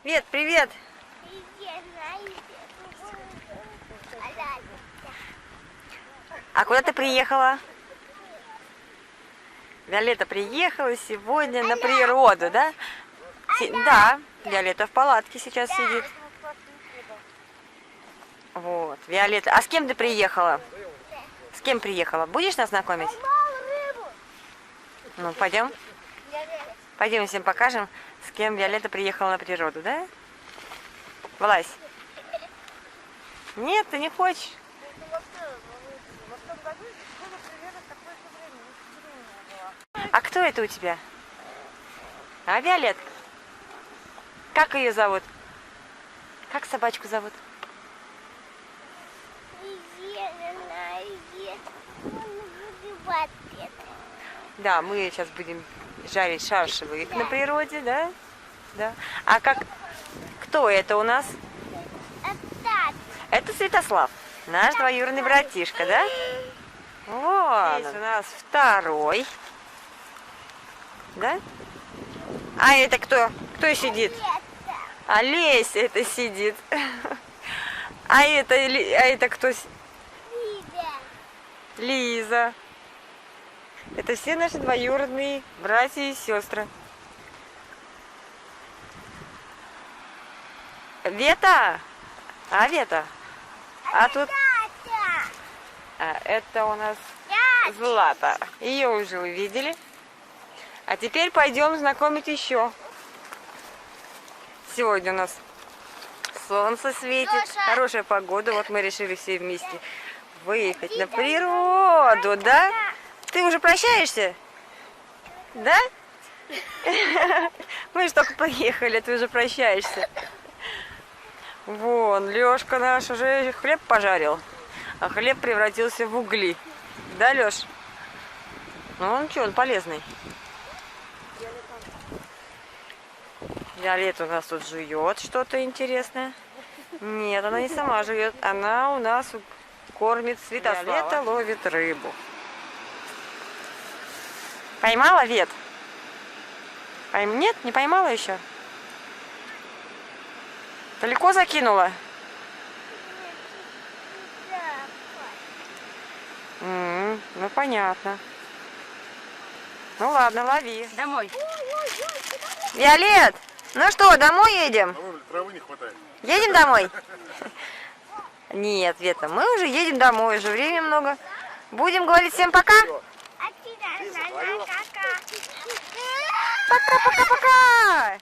Свет, привет! А куда ты приехала? Виолетта приехала сегодня на природу, да? Да, Виолетта в палатке сейчас сидит. Вот, Виолетта. А с кем ты приехала? С кем приехала? Будешь нас знакомить? Ну, пойдем. Пойдем всем покажем, с кем Виолетта приехала на природу, да? Вылазь. Нет, ты не хочешь? А кто это у тебя? А, Виолет? Как ее зовут? Как собачку зовут? Да, мы сейчас будем жарить шаршевые на природе, да? Да. А как? Кто это у нас? Это Святослав, наш двоюродный братишка, да? Вот. Здесь у нас второй. Да? А это кто? Кто сидит? Олеся это сидит. А это кто? Лиза. Это все наши двоюродные братья и сестры. Вета? А Вета? А тут... это у нас Злата. Ее уже увидели. А теперь пойдем знакомить еще. Сегодня у нас солнце светит, хорошая погода. Вот мы решили все вместе выехать на природу, да? Ты уже прощаешься? Да? Мы же только поехали, ты уже прощаешься. Вон, Лешка наш уже хлеб пожарил, а хлеб превратился в угли. Да, Леш? Ну, он что, он полезный. Виолетта у нас тут жует что-то интересное. Нет, она не сама жует, она у нас кормит Святослава. Виолетта ловит рыбу. Поймала, Вет? Нет, не поймала еще? Далеко закинула? Ну, понятно. Ну, ладно, лови. Домой. Виолет, ну что, домой едем? Травы не хватает. Едем домой? Нет, Вета, мы уже едем домой, уже времени много. Будем говорить всем пока? Пока-пока-пока!